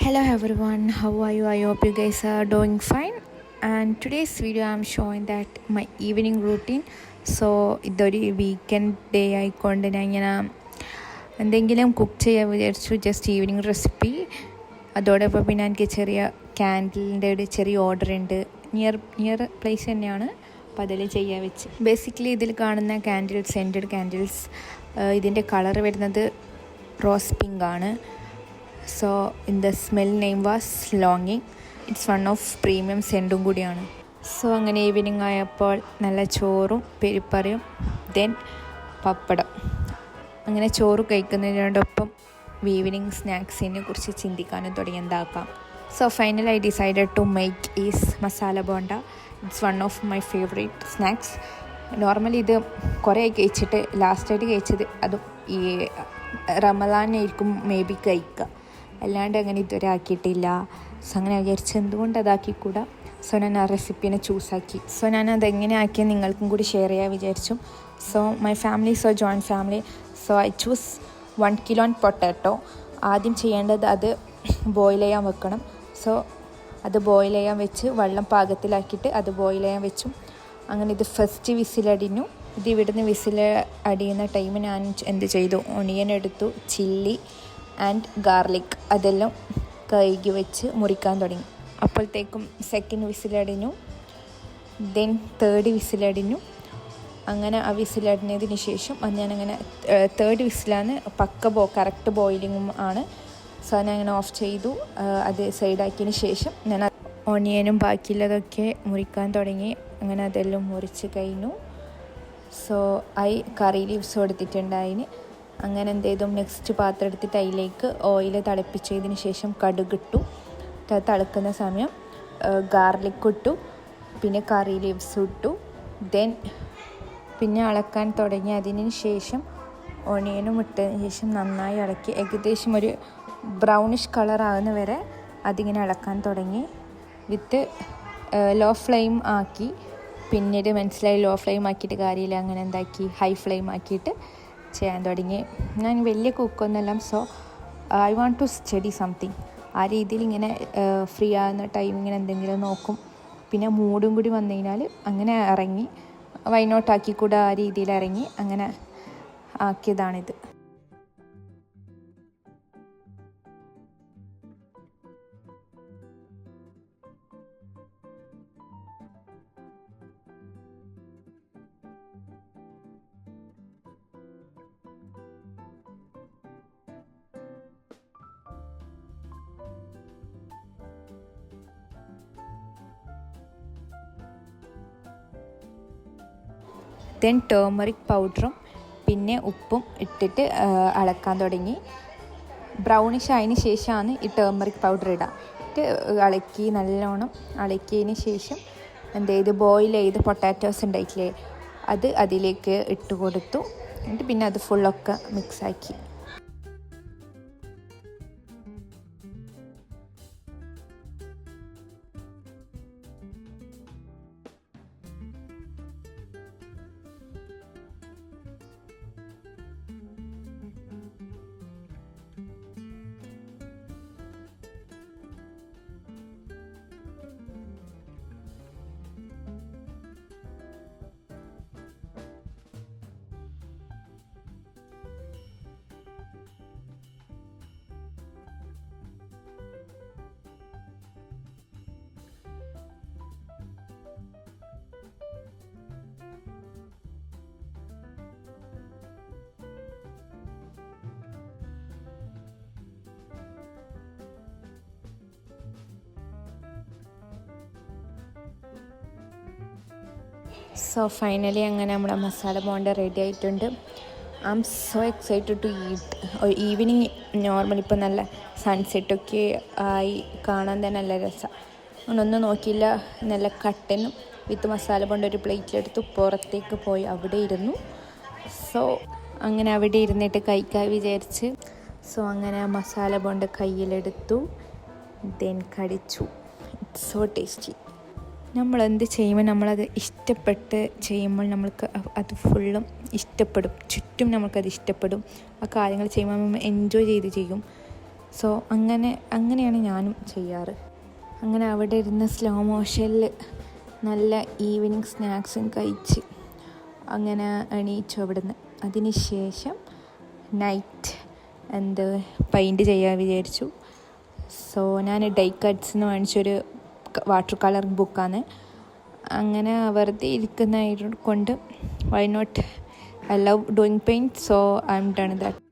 Hello everyone, how are you? I hope you guys are doing fine. And today's video I'm showing that my evening routine. So ഇതൊരു weekend day ആയിക്കൊണ്ട് ഞാൻ ഇങ്ങനെ എന്തെങ്കിലും cook ചെയ്യാൻ വിചാരിച്ചു. Just evening recipe. അതോടൊപ്പം പിന്നെ എനിക്ക് ചെറിയ ക്യാൻഡിലിൻ്റെ ഒരു ചെറിയ ഓർഡർ ഉണ്ട്. നിയർ പ്ലേസ് തന്നെയാണ്. അപ്പോൾ അതിൽ ചെയ്യാൻ വെച്ച്. ബേസിക്കലി ഇതിൽ കാണുന്ന ക്യാൻഡിൽസ്, സെൻറ്റഡ് ക്യാൻഡിൽസ്, ഇതിൻ്റെ കളർ വരുന്നത് റോസ് പിങ്ക് ആണ്. So the smell name was longing. It's one of premium സെൻറ്റും കൂടിയാണ്. സോ അങ്ങനെ ഈവനിങ് ആയപ്പോൾ നല്ല ചോറും പെരിപ്പറിയും ദെൻ പപ്പടം. അങ്ങനെ ചോറ് കഴിക്കുന്നതിനോടൊപ്പം ഈവനിങ് സ്നാക്സിനെ കുറിച്ച് ചിന്തിക്കാനും തുടങ്ങി എന്താക്കാം. So final I decided to make is masala bonda. It's one of my favourite snacks. Normally ഇത് കുറേ കഴിച്ചിട്ട് ലാസ്റ്റായിട്ട് കഴിച്ചത് അതും ഈ റമദാനായിരിക്കും മേ ബി കഴിക്കുക, അല്ലാണ്ട് അങ്ങനെ ഇതുവരെ ആക്കിയിട്ടില്ല. സോ അങ്ങനെ വിചാരിച്ച് എന്തുകൊണ്ട് അതാക്കിക്കൂടാ. സോ ഞാൻ ആ റെസിപ്പീനെ ചൂസാക്കി. സോ ഞാൻ അതെങ്ങനെ ആക്കിയത് നിങ്ങൾക്കും കൂടി ഷെയർ ചെയ്യാൻ വിചാരിച്ചു. So my family joint family. So I choose 1 kilo potato. ആദ്യം ചെയ്യേണ്ടത് അത് ബോയിൽ ചെയ്യാൻ വെക്കണം. സോ അത് ബോയിൽ ചെയ്യാൻ വെച്ച് വെള്ളം പാകത്തിലാക്കിയിട്ട് അത് ബോയിൽ ചെയ്യാൻ വെച്ചു. അങ്ങനെ ഇത് ഫസ്റ്റ് വിസിലടിഞ്ഞു. ഇത് ഇവിടുന്ന് വിസിൽ അടിയുന്ന ടൈം ഞാൻ എന്ത് ചെയ്തു, ഒണിയൻ എടുത്തു, ചില്ലി ആൻഡ് ഗാർലിക് അതെല്ലാം കഴുകി വെച്ച് മുറിക്കാൻ തുടങ്ങി. അപ്പോഴത്തേക്കും സെക്കൻഡ് വിസിലടിഞ്ഞു, ദെൻ തേർഡ് വിസിലടിഞ്ഞു. അങ്ങനെ ആ വിസിലടിഞ്ഞതിന് ശേഷം അത് ഞാനങ്ങനെ തേർഡ് വിസിലാണ് കറക്റ്റ് ബോയിലിങ്ങും ആണ്. സോ ഞാൻ അങ്ങനെ ഓഫ് ചെയ്തു. അത് സൈഡാക്കിയതിന് ശേഷം ഞാൻ ഓണിയനും ബാക്കിയുള്ളതൊക്കെ മുറിക്കാൻ തുടങ്ങി. അങ്ങനെ അതെല്ലാം മുറിച്ച് കഴിഞ്ഞു. സോ കറി ലീവ്സ് കൊടുത്തിട്ടുണ്ടായിന്. അങ്ങനെ എന്ത് ചെയ്തു, നെക്സ്റ്റ് പാത്രം എടുത്തിട്ട് അതിലേക്ക് ഓയിൽ തിളപ്പിച്ചതിന് ശേഷം കടുകിട്ടു. തിളക്കുന്ന സമയം ഗാർലിക് ഇട്ടു, പിന്നെ കറി ലീവ്സ് ഇട്ടു. ദെൻ പിന്നെ ഇളക്കാൻ തുടങ്ങി. അതിന് ശേഷം ഓണിയനും ഇട്ടതിന് ശേഷം നന്നായി ഇളക്കി ഏകദേശം ഒരു ബ്രൗണിഷ് കളറാകുന്ന വരെ അതിങ്ങനെ ഇളക്കാൻ തുടങ്ങി. വിത്ത് ലോ ഫ്ലെയിം ആക്കി. പിന്നീട് മനസ്സിലായി ലോ ഫ്ലെയിം ആക്കിയിട്ട് കാര്യമില്ല, അങ്ങനെ എന്താക്കി ഹൈ ഫ്ലെയിം ആക്കിയിട്ട് ചെയ്യാൻ തുടങ്ങി. ഞാൻ വലിയ കുക്കൊന്നുമല്ല. So I want to study something. ആ രീതിയിൽ ഇങ്ങനെ ഫ്രീ ആകുന്ന ടൈം ഇങ്ങനെ എന്തെങ്കിലും നോക്കും. പിന്നെ മൂഡും കൂടി വന്നു കഴിഞ്ഞാൽ അങ്ങനെ ഇറങ്ങി വൈനോട്ടാക്കിക്കൂടെ ആ രീതിയിൽ ഇറങ്ങി അങ്ങനെ ആക്കിയതാണിത്. ദെൻ ടേമറിക് പൗഡറും പിന്നെ ഉപ്പും ഇട്ടിട്ട് ഇളക്കാൻ തുടങ്ങി. ബ്രൗണിഷ് ആയതിന് ശേഷമാണ് ഈ ടേമറിക് പൗഡർ ഇടുക. ഇളക്കി നല്ലോണം ഇളക്കിയതിന് ശേഷം എന്ത് ചെയ്ത് ബോയിൽ ചെയ്ത് പൊട്ടാറ്റോസ് ഉണ്ടായിട്ടില്ലേ അത് അതിലേക്ക് ഇട്ട് കൊടുത്തു. എന്നിട്ട് പിന്നെ അത് ഫുള്ളൊക്കെ മിക്സാക്കി. സോ ഫൈനലി അങ്ങനെ നമ്മുടെ മസാല ബോണ്ട റെഡി ആയിട്ടുണ്ട്. I am so excited to eat. Evening normal ഇപ്പോൾ നല്ല സൺസെറ്റൊക്കെ ആയി കാണാൻ തന്നെ നല്ല രസമാണ്. അങ്ങനൊന്നും നോക്കിയില്ല, നല്ല കട്ടനും വിത്ത് മസാല ബോണ്ട ഒരു പ്ലേറ്റിലെടുത്ത് പുറത്തേക്ക് പോയി അവിടെ ഇരുന്നു. സോ അങ്ങനെ അവിടെ ഇരുന്നിട്ട് കഴിക്കാൻ വിചാരിച്ച്. സോ അങ്ങനെ മസാല ബോണ്ട കയ്യിലെടുത്തു, ദെൻ കടിച്ചു. It's so tasty. നമ്മൾ എന്ത് ചെയ്യുമ്പോൾ നമ്മളത് ഇഷ്ടപ്പെട്ട് ചെയ്യുമ്പോൾ നമ്മൾക്ക് അത് ഫുള്ളും ഇഷ്ടപ്പെടും. ചുറ്റും നമുക്കത് ഇഷ്ടപ്പെടും. ആ കാര്യങ്ങൾ ചെയ്യുമ്പോൾ നമ്മൾ എൻജോയ് ചെയ്ത് ചെയ്യും. സോ അങ്ങനെയാണ് ഞാനും ചെയ്യാറ്. അങ്ങനെ അവിടെ ഇരുന്ന് സ്ലോ മോഷനിൽ നല്ല ഈവനിങ് സ്നാക്സും കഴിച്ച് അങ്ങനെ എണീച്ചു അവിടുന്ന്. അതിന് ശേഷം നൈറ്റ് പെയിൻറ്റ് ചെയ്യാൻ വിചാരിച്ചു. സോ ഞാൻ ഡൈക്കട്ട്സിന് മേടിച്ചൊരു വാട്ടർ കളർ ബുക്കാണ്. അങ്ങനെ വെറുതെ ഇരിക്കുന്നതായത് കൊണ്ട് why not, I love doing paint, so I am done that.